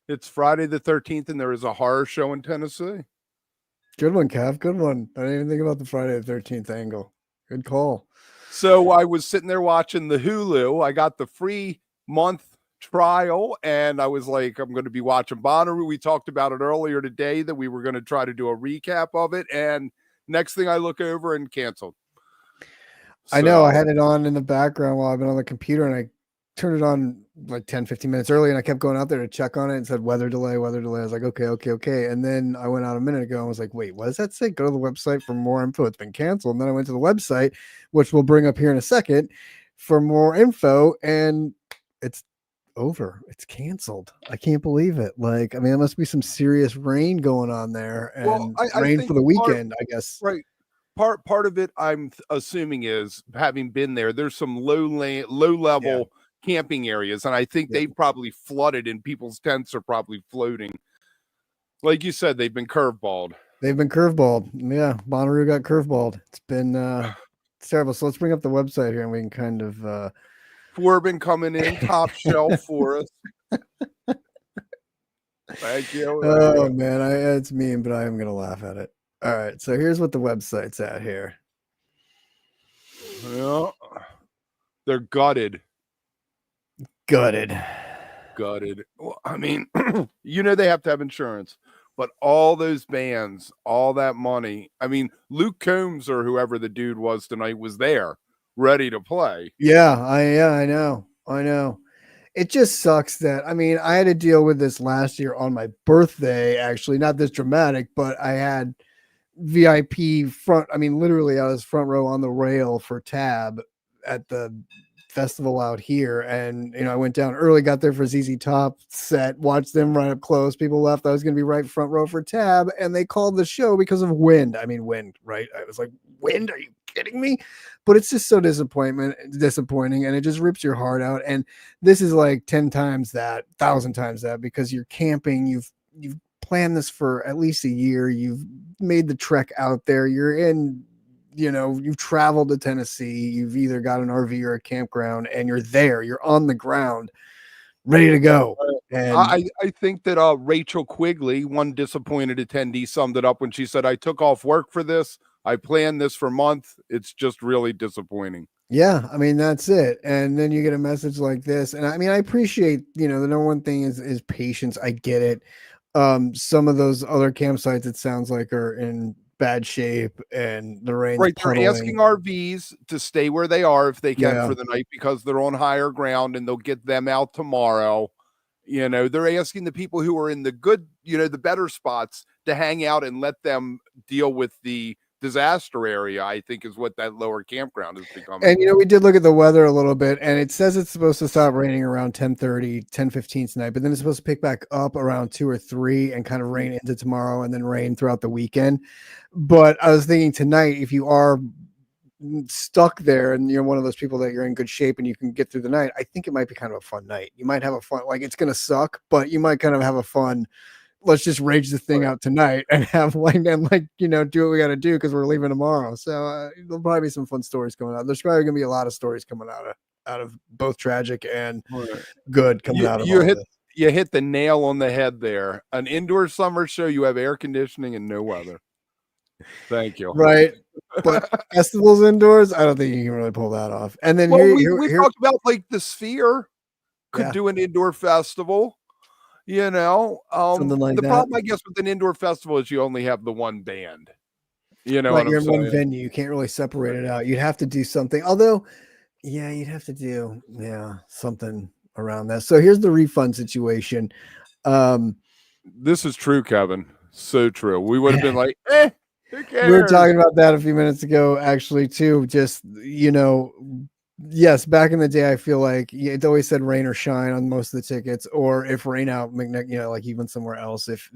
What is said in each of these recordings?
It's Friday the 13th, and there is a horror show in Tennessee. Good one, Cav. Good one. I didn't even think about the Friday the 13th angle. Good call. So I was sitting there watching the Hulu. I got the free month trial, and I was like, I'm going to be watching Bonnaroo. We talked about it earlier today that we were going to try to do a recap of it, and next thing I look over and canceled. I know. I had it on in the background while I've been on the computer, and I turned it on like 10, 15 minutes early, and I kept going out there to check on it and said weather delay, weather delay. I was like, okay. And then I went out a minute ago and was like, wait, what does that say? Go to the website for more info. It's been canceled. And then I went to the website, which we'll bring up here in a second, for more info, and it's over. It's canceled. I can't believe it. Like, I mean, there must be some serious rain going on there, and rain for the weekend, I guess. Right. Part of it, I'm assuming, is having been there. There's some low level camping areas, and I think they probably flooded, and people's tents are probably floating. Like you said, they've been curveballed. Yeah, Bonnaroo got curveballed. It's been it's terrible. So let's bring up the website here, and we can kind of Corbin coming in top shelf for us. Thank you. Oh man, it's mean, but I am gonna laugh at it. All right, so here's what the website's at here. Yeah, they're gutted. Gutted. Well, I mean, they have to have insurance, but all those bands, all that money. I mean, Luke Combs or whoever the dude was tonight was there, ready to play. I know. It just sucks that, I mean, I had to deal with this last year on my birthday, actually, not this dramatic, but I had VIP front. I mean, literally I was front row on the rail for Tab at the festival out here. And, I went down early, got there for ZZ Top set, watched them right up close. People left. I was going to be right front row for Tab, and they called the show because of wind. I mean, wind, right? I was like, wind? Are you kidding me? But it's just so disappointing, and it just rips your heart out. And this is like 10 times that, 1,000 times that, because you're camping, you've planned this for at least a year, you've made the trek out there, you're in, you've traveled to Tennessee, you've either got an RV or a campground, and you're there, you're on the ground, ready to go. And I think that Rachel Quigley, one disappointed attendee, summed it up when she said, I took off work for this. I planned this for months. It's just really disappointing. Yeah, I mean, that's it. And then you get a message like this. And I mean, I appreciate, the number one thing is patience. I get it. Some of those other campsites, it sounds like, are in bad shape, and the rain's puddling. They're asking RVs to stay where they are if they can for the night, because they're on higher ground and they'll get them out tomorrow. They're asking the people who are in the good, the better spots to hang out and let them deal with the disaster area, I think, is what that lower campground has become. And we did look at the weather a little bit, and it says it's supposed to stop raining around 10:15 tonight, but then it's supposed to pick back up around 2 or 3 and kind of rain into tomorrow, and then rain throughout the weekend. But I was thinking tonight, if you are stuck there and you're one of those people that you're in good shape and you can get through the night, I think it might be kind of a fun night. You might have a fun, like, it's going to suck, but you might kind of have a fun, let's just rage the thing out tonight and have do what we got to do because we're leaving tomorrow. So there'll probably be some fun stories coming out. There's probably going to be a lot of stories coming out of both tragic and good coming out of this. You hit the nail on the head there. An indoor summer show, you have air conditioning and no weather. Thank you. Right. But festivals indoors, I don't think you can really pull that off. And then we talked about, like, the Sphere could do an indoor festival. Something like the that. problem, I guess, with an indoor festival is you only have the one band. You're in one venue. You can't really separate it out. You'd have to do something. Although, you'd have to do something around that. So here's the refund situation. This is true, Kevin. So true. We would have been like, who cares? We were talking about that a few minutes ago, actually, too. Just, yes, back in the day, I feel like it always said rain or shine on most of the tickets, or if rain out, like even somewhere else, if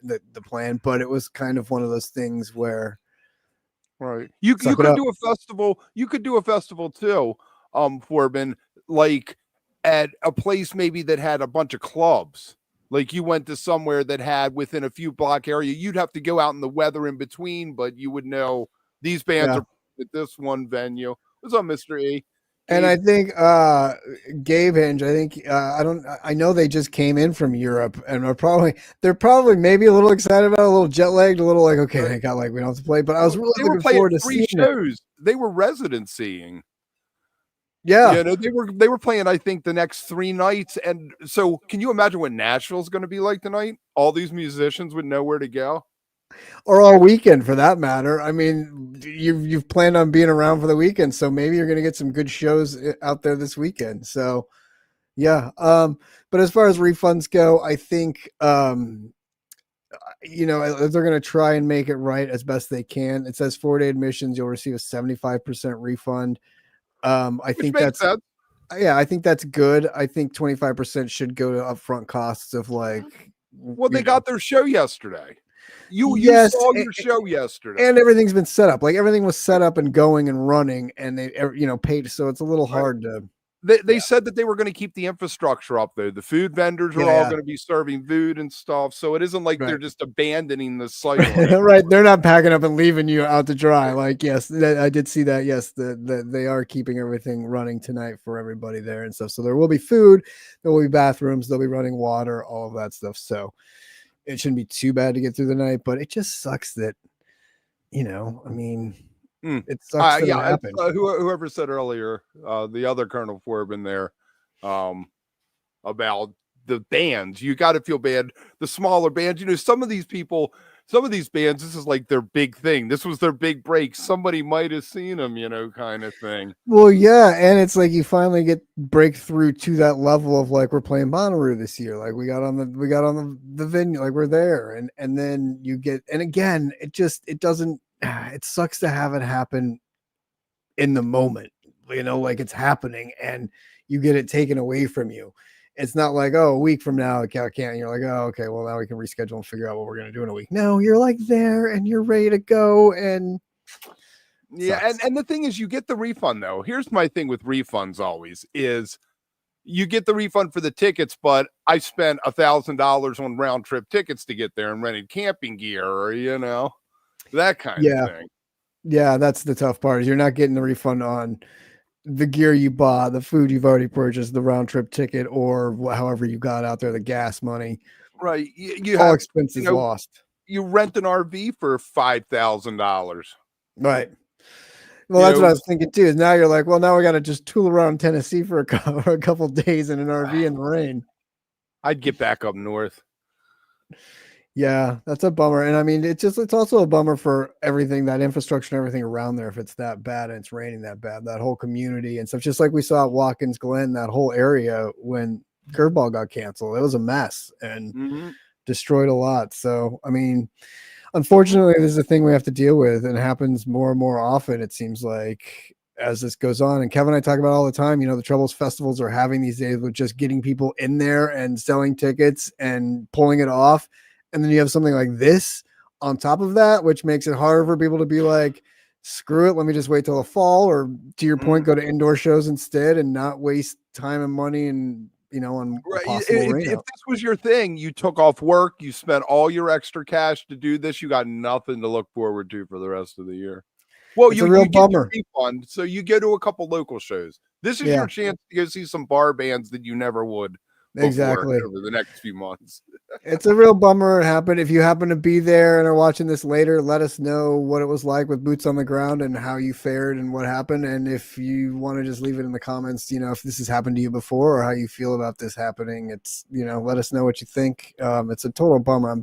the plan. But it was kind of one of those things where, right, you could do a festival. You could do a festival too, Corbin, like at a place maybe that had a bunch of clubs. Like, you went to somewhere that had within a few block area. You'd have to go out in the weather in between, but you would know these bands are at this one venue. What's up, Mr. E? And I think Gabe Hinge, I think I know they just came in from Europe and they're probably maybe a little excited about it, a little jet lagged, a little like, okay, they got like we don't have to play. But I was really looking forward to 3 seeing shows. They were residencying. Yeah. You know, they were playing, I think, the next 3 nights. And so can you imagine what Nashville's gonna be like tonight? All these musicians with nowhere to go. Or all weekend for that matter. I mean, you've planned on being around for the weekend, so maybe you're going to get some good shows out there this weekend. So, yeah. But as far as refunds go, I think you know, they're going to try and make it right as best they can. It says 4-day admissions, you'll receive a 75% refund. I think that's sense. Yeah, I think that's good. I think 25% should go to upfront costs of like. Well, they got their show yesterday. You saw your show yesterday, and everything's been set up. Like everything was set up and going and running, and they paid. So it's a little hard to. They said that they were going to keep the infrastructure up there. The food vendors are all going to be serving food and stuff. So it isn't like they're just abandoning the site. Right. They're not packing up and leaving you out to dry. Like, yes, I did see that. Yes, they are keeping everything running tonight for everybody there and stuff. So there will be food, there will be bathrooms, they'll be running water, all of that stuff. So it shouldn't be too bad to get through the night, but it just sucks that, I mean, it sucks that it happened. Whoever said earlier, the other Colonel Forbin there, about the bands, you got to feel bad. The smaller bands, some of these bands, this is like their big thing. This was their big break. Somebody might have seen them, kind of thing. Well, yeah, and it's like you finally breakthrough to that level of like we're playing Bonnaroo this year. Like we got on the venue, like we're there, and then you get, and again, it doesn't. It sucks to have it happen in the moment, like it's happening and you get it taken away from you. It's not like, oh, a week from now, I can't. And you're like, oh, okay, well, now we can reschedule and figure out what we're going to do in a week. No, you're like there and you're ready to go. And yeah. And the thing is, you get the refund though. Here's my thing with refunds always is you get the refund for the tickets, but I spent $1,000 on round trip tickets to get there and rented camping gear or, that kind of thing. Yeah, that's the tough part is you're not getting the refund on the gear you bought, the food you've already purchased, the round trip ticket, or however you got out there, the gas money. Right. You all have expenses lost. You rent an RV for $5,000. Right. Well, that's what I was thinking too. Is now you're like, well, now we got to just tool around Tennessee for a couple days in an RV in the rain. I'd get back up north. Yeah, that's a bummer. And I mean, it's also a bummer for everything, that infrastructure and everything around there. If it's that bad and it's raining that bad, that whole community and stuff, just like we saw at Watkins Glen, that whole area when Curveball got canceled, it was a mess and destroyed a lot. So, I mean, unfortunately, this is a thing we have to deal with and it happens more and more often. It seems like as this goes on, and Kevin and I talk about all the time, the troubles festivals are having these days with just getting people in there and selling tickets and pulling it off. And then you have something like this on top of that, which makes it harder for people to be like, screw it, let me just wait till the fall, or to your point, go to indoor shows instead and not waste time and money and, on possible rain. If this was your thing, you took off work, you spent all your extra cash to do this, you got nothing to look forward to for the rest of the year. Well, it's a real bummer. Get your refund, so you go to a couple local shows. This is your chance to go see some bar bands that you never would. Exactly. Over the next few months. It's a real bummer it happened. If you happen to be there and are watching this later, let us know what it was like with boots on the ground and how you fared and what happened. And if you want to just leave it in the comments, if this has happened to you before or how you feel about this happening, it's, let us know what you think. It's a total bummer.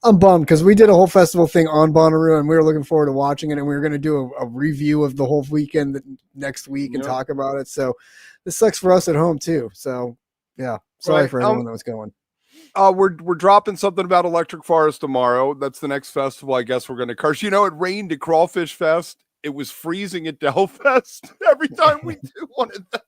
I'm bummed because we did a whole festival thing on Bonnaroo and we were looking forward to watching it. And we were going to do a review of the whole weekend next week and talk about it. So this sucks for us at home too. So yeah. Sorry for everyone that was going. We're dropping something about Electric Forest tomorrow. That's the next festival I guess we're going to curse. It rained at Crawfish Fest. It was freezing at Delfest every time we do one of them.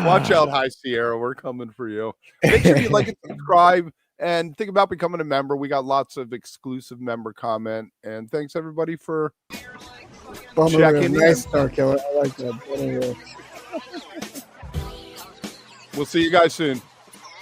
Watch out, High Sierra. We're coming for you. Make sure you like and subscribe and think about becoming a member. We got lots of exclusive member comment. And thanks everybody for checking in. Nice Star Killer. I like that. We'll see you guys soon.